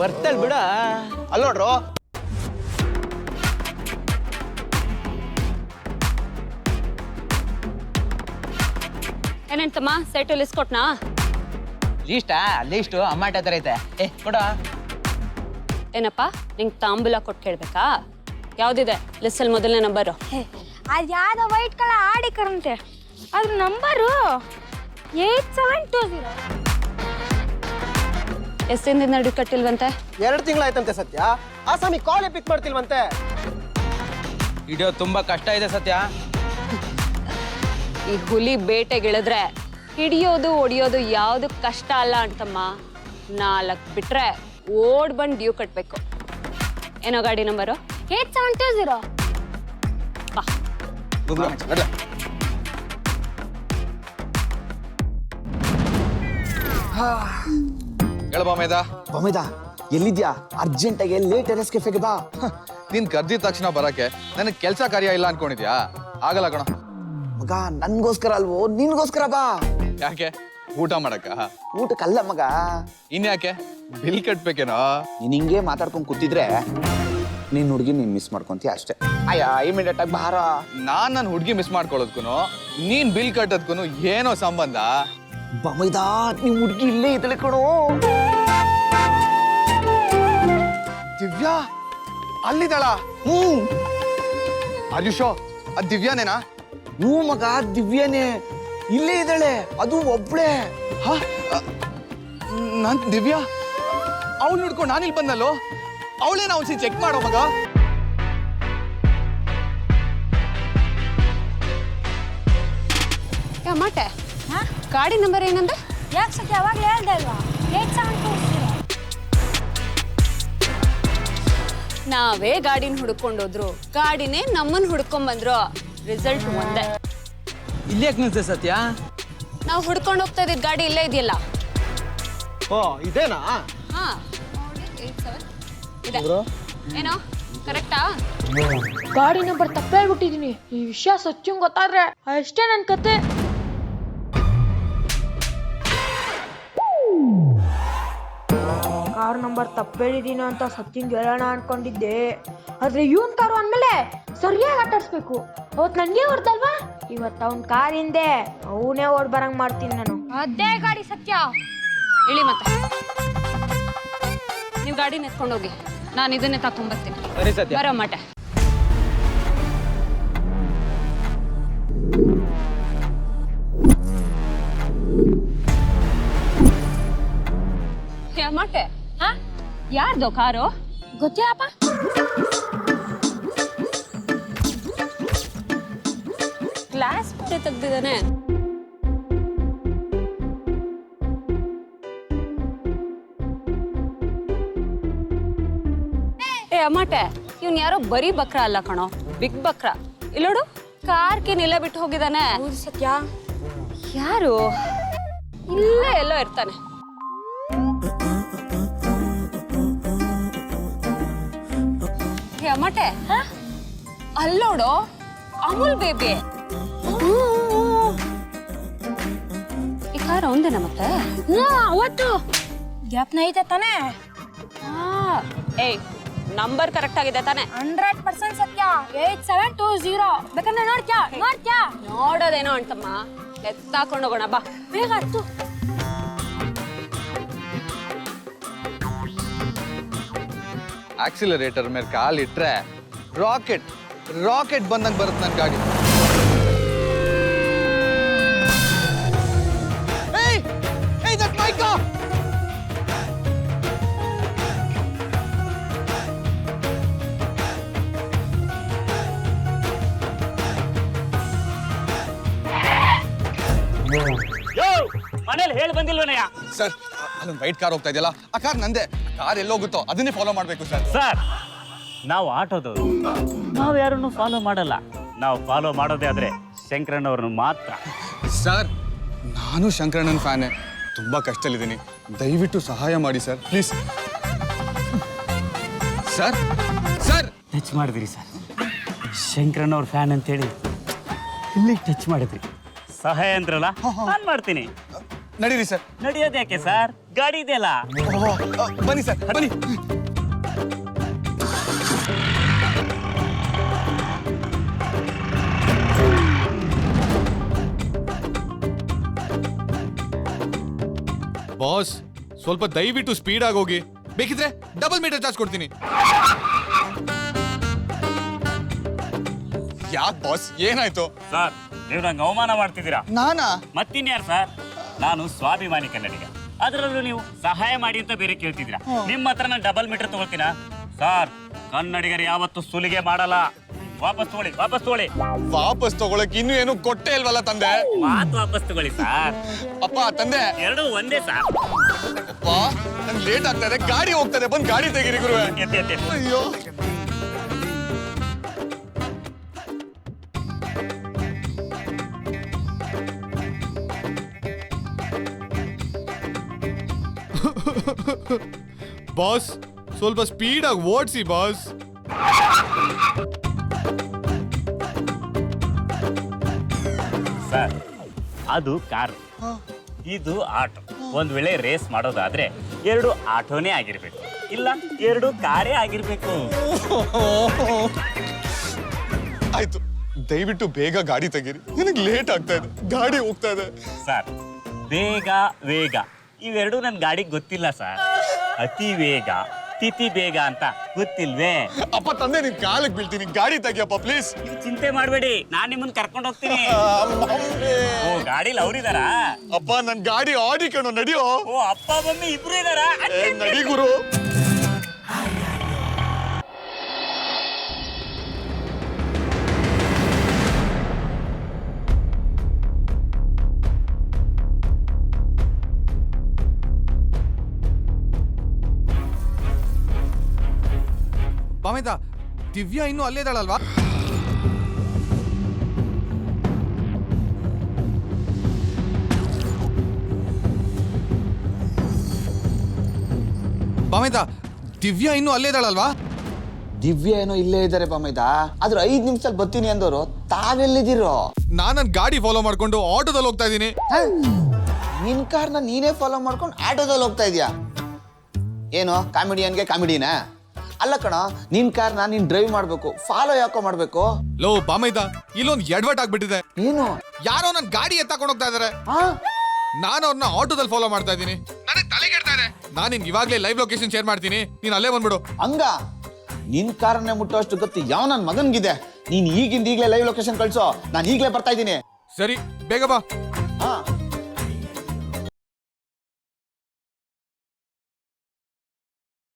ಬರ್ತಾಳ ಬಿಡ. ಅಲ್ಲಿ ನೋಡ್ರು. ಏನೇಂತಮ್ಮ ಸೈಟು ಲಿಸ್ಟ್ ಕೊಟ್ನಾ? ಲೀಸ್ಟು ಅಮ್ಮಾಟ ಹತ್ರ ಐತೆ. ಕೊಡ. ಏನಪ್ಪ ನಿಂಗೆ ತಾಂಬೂಲ ಕೊಟ್ಟು ಕೇಳ್ಬೇಕಾ? ಯಾವ್ದಿದೆ ಲಿಸ್ಟಲ್ಲಿ ಮೊದಲನೇ ನಂಬರು? ಅದು ಯಾವ್ದೋ ವೈಟ್ ಕಲರ್ ಆಡಿ ಕರಂತೆ, ಅದ್ರ ನಂಬರು 8720. ಎಷ್ಟು ದಿನದಿಂದ ಡ್ಯೂ ಕಟ್ಟಿಲ್ವಂತೆ? 2 ತಿಂಗಳಾಯ್ತಂತೆ ಸತ್ಯ. ಆಸಾಮಿ ಕಾಲೇ ಪಿಕ್ ಮಾಡ್ತಿಲ್ವಂತೆ. ಹಿಡಿಯೋದು ತುಂಬಾ ಕಷ್ಟ ಇದೆ ಸತ್ಯ. ಈ ಹುಲಿ ಬೇಟೆಗಿಳಿದ್ರೆ ಹಿಡಿಯೋದು ಒಡಿಯೋದು ಯಾವುದು ಕಷ್ಟ ಅಲ್ಲ ಅಂತಮ್ಮ. 4 ಬಿಟ್ರೆ ಓಡ್ ಬಂದು ಡ್ಯೂ ಕಟ್ಟಬೇಕು. ಏನೋ ಗಾಡಿ ನಂಬರು? 8720. ಬಾ. ಹೇಳಬಾಮೇದ. ಬಮೇದ ಎಲ್ಲಿದ್ಯಾ? ಅರ್ಜೆಂಟಾಗಿ ಲೇಟ್ ಟೆರೆಸ್ ಕೆಫೆಗೆ ಬಾ. ನೀನ್ ಕರ್ದಿದ ತಕ್ಷಣ ಬರಕ್ಕೆ ನನಗೆ ಕೆಲಸ ಕಾರ್ಯ ಇಲ್ಲ ಅನ್ಕೊಂಡಿದ್ಯಾ? ಆಗಲ್ಲ ಕಣ ಮಗ, ನನ್ಗೋಸ್ಕರ ಅಲ್ವೋ, ನಿನ್ಗೋಸ್ಕರ ಬಾ. ಯಾಕೆ? ಊಟ ಮಾಡಕ್ಕ? ಊಟಕ್ಕಲ್ಲ ಮಗ. ಇನ್ಯಾಕೆ? ಬಿಲ್ ಕಟ್ಬೇಕೇನೋ? ನೀನ್ ಹಿಂಗೆ ಮಾತಾಡ್ಕೊಂಡ್ ಕೂತಿದ್ರೆ ನಿನ್ ಹುಡುಗಿ ನೀನ್ ಮಿಸ್ ಮಾಡ್ಕೊಂತೀಯ ಅಷ್ಟೇ. ಅಯ್ಯ, ಇಮಿಡಿಯೇಟ್ ಆಗಿ ಬಾರ. ನಾನ್ ನನ್ನ ಹುಡುಗಿ ಮಿಸ್ ಮಾಡ್ಕೊಳ್ಳೋದ್ಕೂನು ನೀನ್ ಬಿಲ್ ಕಟ್ಟೋದ್ಕೂನು ಏನೋ ಸಂಬಂಧ? ಬಮೈದ, ನಿಮ್ ಹುಡುಗಿ ಇಲ್ಲೇ ಇದ್ದಳೆ ಕಣೋ. ದಿವ್ಯಾ ಅಲ್ಲಿದ್ದಾಳ? ಆಯುಷೋ, ಅದ್ ದಿವ್ಯಾನೇನಾ? ಹ್ಞೂ ಮಗ, ದಿವ್ಯಾನೇ ಇಲ್ಲೇ ಇದ್ದಾಳೆ, ಅದು ಒಬ್ಳೆ. ನನ್ ದಿವ್ಯಾ ಅವಳು ನೋಡ್ಕೊಂಡು ನಾನಿಲ್ಲಿ ಬಂದಲ್ಲೋ. ಅವಳೇನ ಒಂದ್ಸಿ ಚೆಕ್ ಮಾಡೋ ಮಗ. ಮಾಟೆ ಗಾಡಿ ನಂಬರ್ ಏನಂದ್ರೆ? ಯಾಕೆ ಸತ್ಯ ಅವಾಗಲೇ ಹೇಳ್ದೆ ಅಲ್ವಾ? 8720. ನಾವೇ ಗಾಡಿನ ಹುಡ್ಕೊಂಡೋದ್ರು, ಗಾಡಿನೇ ನಮ್ಮನ್ನ ಹುಡ್ಕೊಂಡ್ ಬಂದ್ರು, ರಿಸಲ್ಟ್ ಒಂದೇ. ಇಲ್ಲಿ ಯಾಕೆ ನಿಲ್ಸ ಸತ್ಯ? ನಾವು ಹುಡ್ಕೊಂಡು ಹೋಗ್ತಾ ಇದ್ದಿದ್ ಗಾಡಿ ಇಲ್ಲೇ ಇದೆಯಲ್ಲ. ಓ, ಇದೇನಾ? ಹಾ, 87 ಇದೆ. ಏನೋ ಕರೆಕ್ಟಾ? ಗಾಡಿ ನಂಬರ್ ತಪ್ಪು ಹೇಳ್ಬಿಟ್ಟಿದೀನಿ. ಈ ವಿಷಯ ಸತ್ಯಂಗ್ ಗೊತ್ತಾದ್ರೆ ಅಷ್ಟೇ ನನ್ ಕತೆ. ಕಾರ್ ನಂಬರ್ ತಪ್ಪು ಹೇಳಿದೀನಿ ಅಂತ ಸತ್ಯಂಗ್ ಹೇಳೋಣ ಅನ್ಕೊಂಡಿದ್ದೆ, ಆದ್ರೆ ಇವನ್ ಕಾರು ಅಂದ್ಮೇಲೆ ಸರಿಯಾಗಿ ಆಟಾಡ್ಸ್ಬೇಕು. ಅವತ್ ನನ್ಗೆ ಹೊಡ್ದಲ್ವಾ, ಇವತ್ತು ಅವನ್ ಕಾರ್ ಹಿಂದೆ ಅವನೇ ಓಡ್ ಬರಂಗ್ ಮಾಡ್ತೀನಿ ನಾನು. ಅದೇ ಗಾಡಿ ಸತ್ಯ. ಇಳಿ ಮತ್ತೆ. ನೀವು ಗಾಡಿ ನೆತ್ಕೊಂಡು ಹೋಗಿ, ನಾನು ಇದನ್ನೇ ತಕೊಂಡ್ಬರ್ತೀನಿ. ಸರಿ ಸತ್ಯ. ಬರೋ ಮಟ. ಮಟ್ಟೆ ಯಾರ್ದು ಕಾರು? ಗೊತ್ತಿಲ್ಲಪ್ಪ. ಗ್ಲಾಸ್ ಪುಟ್ಟೆ ತೆಗ್ದಿದ್ದಾನೆ. ಅಮ್ಮಟೆ, ಇವ್ನ್ ಯಾರೋ ಬರೀ ಬಕ್ರ ಅಲ್ಲ ಕಣೋ, ಬಿಗ್ ಬಕ್ರ. ಇಲ್ಲೋಡು, ಕಾರ್ ಕಿನ್ನೆಲ್ಲ ಬಿಟ್ಟು ಹೋಗಿದ್ದಾನೆ. ಸತ್ಯ ಯಾರು? ಇಲ್ಲೇ ಎಲ್ಲೋ ಇರ್ತಾನೆ. ಅಮ್ಮಟೆ, ಅಲ್ಲೋಡು, ಅಮೂಲ್ ಬೇಬಿ. ಈ ಕಾರ್ ಅವಂದೇನ ಮತ್ತೆ? ಅವತ್ತು ಜ್ಞಾಪನ ಐತೆ ತಾನೇ? ಏಯ್, ನಂಬರ್ ಕರೆಕ್ಟ್ ಆಗಿದೆ ತಾನೆ? 100% ಸತ್ಯ. 8720. ಬೇಕಂದ್ರೆ ನೋಡ್ತ್ಯಾ? ನೋಡೋದೇನೋ ಅಂತಮ್ಮ, ಎತ್ತಾಕೊಂಡು ಹೋಗೋಣ ಬಾ. ಬೇಗ ಹತ್ತು. ಆಕ್ಸಿಲರೇಟರ್ ಮೇಲೆ ಕಾಲಿಟ್ರೆ ರಾಕೆಟ್ ಬಂದಂಗೆ ಬರುತ್ತೆ ನನ್ನ ಗಾಡಿ. ಮನೇಲಿ ಹೇಳಿ ಬಂದಿಲ್ವನಯ್ಯ? ಸರ್, ಅಲ್ಲೊಂದು ವೈಟ್ ಕಾರ್ ಹೋಗ್ತಾ ಇದೆಯಲ್ಲ, ಆ ಕಾರ್ ನಂದೆ. ಕಾರ್ ಎಲ್ಲೋಗುತ್ತೋ ಅದನ್ನೇ ಫಾಲೋ ಮಾಡಬೇಕು ಸರ್. ಸರ್, ನಾವು ಆಟೋದವರು, ನಾವು ಯಾರನ್ನು ಫಾಲೋ ಮಾಡಲ್ಲ. ನಾವು ಫಾಲೋ ಮಾಡೋದೇ ಆದ್ರೆ ಶಂಕರಣ್ಣವ್ರನ್ನು ಮಾತ್ರ. ಸರ್, ನಾನು ಶಂಕರಣ್ಣನ ಫ್ಯಾನೆ. ತುಂಬಾ ಕಷ್ಟದಲ್ಲಿದ್ದೀನಿ, ದಯವಿಟ್ಟು ಸಹಾಯ ಮಾಡಿ sir, please. Sir sir touch ಮಾಡಿದ್ರಿ ಸರ್, ಶಂಕರಣ್ಣವ್ರ ಫ್ಯಾನ್ ಅಂತೇಳಿ ಇಲ್ಲಿ ಟಚ್ ಮಾಡಿದ್ರಿ. ಸಹಾಯ ಅಂದ್ರಲ್ಲ, ನಾನು ಮಾಡ್ತೀನಿ. ನಡೀರಿ ಸರ್. ನಡೆಯೋದು ಯಾಕೆ ಸರ್? ಗಾಡಿ ಇದೆಯಲ್ಲ. ಬನ್ನಿ ಸರ್, ಬನ್ನಿ. ಬಾಸ್, ಸ್ವಲ್ಪ ದಯವಿಟ್ಟು ಸ್ಪೀಡ್ ಆಗಿ ಹೋಗಿ. ಬೇಕಿದ್ರೆ ಡಬಲ್ ಮೀಟರ್ ಚಾರ್ಜ್ ಕೊಡ್ತೀನಿ. ಯಾಕೆ ಬಾಸ್, ಏನಾಯ್ತು? ಸರ್, ನೀವು ನಂಗೆ ಅವಮಾನ ಮಾಡ್ತಿದ್ದೀರಾ. ನಾನಾ? ಮತ್ತಿನ್ಯಾರು ಸರ್? ನಾನು ಸ್ವಾಭಿಮಾನಿ ಕನ್ನಡಿಗ. ಅದರಲ್ಲೂ ನೀವು ಸಹಾಯ ಮಾಡಿ ಅಂತ ಬೇರೆ ಕೇಳ್ತಿದ್ದೀರಾ. ನಿಮ್ಮ ಹತ್ರ ನಾನು ಡಬಲ್ ಮೀಟರ್ ತಗೊಳ್ತೀನ? ಸರ್, ಕನ್ನಡಿಗರು ಯಾವತ್ತೂ ಸುಲಿಗೆ ಮಾಡಲ್ಲ. ವಾಪಸ್ ತಗೊಳ್ಳಿ, ವಾಪಸ್ ತಗೊಳ್ಳಿ. ವಾಪಸ್ ತಗೊಳಕ್ ಇನ್ನು ಏನು ಕೊಟ್ಟೆ ಇಲ್ವಲ್ಲ ತಂದೆ. ಮಾತು ವಾಪಸ್ ತಗೊಳ್ಳಿ ಸರ್. ಅಪ್ಪ, ತಂದೆ. ಎರಡು ಒಂದೇ ಸರ್. ಅಪ್ಪ, ನನ್ ಲೇಟ್ ಆಗ್ತಾ ಇದೆ, ಗಾಡಿ ಹೋಗ್ತದೆ, ಬಂದ್ ಗಾಡಿ ತೆಗೀರಿ ಗುರುವೆ. ಎತ್ತಿ, ಎತ್ತಿ, ಎತ್ತಿ. ಅಯ್ಯೋ. ಬಾಸ್, ಸ್ವಲ್ಪ ಸ್ಪೀಡ್ ಆಗಿ ಓಡಿಸಿ ಬಾಸ್. ಸರ್, ಅದು ಕಾರ್, ಇದು ಆಟೋ. ಒಂದ್ ವೇಳೆ ರೇಸ್ ಮಾಡೋದಾದ್ರೆ ಎರಡು ಆಟೋನೇ ಆಗಿರ್ಬೇಕು, ಇಲ್ಲ ಎರಡು ಕಾರೇ ಆಗಿರ್ಬೇಕು. ಆಯ್ತು, ದಯವಿಟ್ಟು ಬೇಗ ಗಾಡಿ ತೆಗೀರಿ, ನನಗೆ ಲೇಟ್ ಆಗ್ತಾ ಇದೆ, ಗಾಡಿ ಹೋಗ್ತಾ ಇದೆ. ಸರ್, ಬೇಗ ವೇಗ ಇವೆರಡು ನನ್ನ ಗಾಡಿಗೆ ಗೊತ್ತಿಲ್ಲ ಸರ್. ಅತಿ ವೇಗ, ತಿಥಿ ಬೇಗ ಅಂತ ಗೊತ್ತಿಲ್ವೇ? ಅಪ್ಪ, ತಂದೆ, ನಿನ್ ಕಾಲಕ್ಕೆ ಬೀಳ್ತೀನಿ, ಗಾಡಿ ತೆಗಿಯಪ್ಪ ಪ್ಲೀಸ್. ನೀವು ಚಿಂತೆ ಮಾಡಬೇಡಿ, ನಾನ್ ನಿಮ್ಮನ್ನ ಕರ್ಕೊಂಡು ಹೋಗ್ತೀನಿ. ಓ, ಗಾಡಿಲಿ ಅವ್ರಿದಾರಾ? ಅಪ್ಪ, ನನ್ ಗಾಡಿ ಆಡಿ ಕಣೋ, ನಡಿಯೋ. ಓ, ಅಪ್ಪ ಮಮ್ಮಿ ಇಬ್ರು ಇದಾರಾ? ನಡಿ ಗುರು. ಬಾಮೇದ, ದಿವ್ಯಾ ಇನ್ನೂ ಅಲ್ಲೇ ಇದ್ದಾಳಲ್ವಾ? ಬಾಮೇದ, ದಿವ್ಯಾ ಇನ್ನೂ ಅಲ್ಲೇ ಇದ್ದಾಳಲ್ವಾ? ದಿವ್ಯ ಏನೋ ಇಲ್ಲೇ ಇದ್ದಾರೆ ಬಾಮೈದ. ಆದ್ರೆ 5 ನಿಮಿಷದಲ್ಲಿ ಬರ್ತೀನಿ ಅಂದವರು ತಾವೆಲ್ಲಿದ್ದೀರೋ? ನಾನು ನನ್ನ ಗಾಡಿ ಫಾಲೋ ಮಾಡ್ಕೊಂಡು ಆಟೋದಲ್ಲಿ ಹೋಗ್ತಾ ಇದ್ದೀನಿ. ನಿನ್ ಕಾರ್ನ ನೀನೇ ಫಾಲೋ ಮಾಡ್ಕೊಂಡು ಆಟೋದಲ್ಲಿ ಹೋಗ್ತಾ ಇದೀಯಾ? ಏನು ಕಾಮಿಡಿಯನ್ಗೆ ಕಾಮಿಡಿನಾ? ಅಲ್ಲ ಕಣ, ನಿನ್ ಕಾರ್ನ ನೀನ್ ಡ್ರೈವ್ ಮಾಡ್ಬೇಕು, ಫಾಲೋ ಯಾಕೋ ಮಾಡ್ಬೇಕು? ಲೋ ಬಾಮೈದ, ಇಲ್ಲೊಂದು ಎಡ್ವರ್ಟ್ ಆಗ್ಬಿಟ್ಟಿದೆ. ಏನು? ಯಾರೋ ನನ್ನ ಗಾಡಿ ಎತ್ತಾಕೊಂಡು ಹೋಗ್ತಾ ಇದಾರೆ. ನಾನು ಅವ್ರನ್ನ ಆಟೋದಲ್ಲಿ ಫಾಲೋ ಮಾಡ್ತಾ ಇದ್ದೀನಿ. ನನಗೆ ತಲೆ ಕೆಡ್ತಾ ಇದೆ. ನಾನು ನಿನ್ಗೆ ಇವಾಗಲೇ ಲೈವ್ ಲೊಕೇಶನ್ ಶೇರ್ ಮಾಡ್ತೀನಿ, ನೀನ್ ಅಲ್ಲೇ ಬಂದ್ಬಿಡು. ಹಂಗ ನಿನ್ ಕಾರನ್ನೇ ಮುಟ್ಟೋಷ್ಟು ಗೊತ್ತಿ ಯಾವ ನನ್ ಮಗನ್ಗಿದೆ? ನೀನ್ ಈಗಿಂದ ಈಗಲೇ ಲೈವ್ ಲೊಕೇಶನ್ ಕಳ್ಸೋ, ನಾನು ಈಗಲೇ ಬರ್ತಾ ಇದ್ದೀನಿ. ಸರಿ, ಬೇಗ ಬಾ. ಹಾ.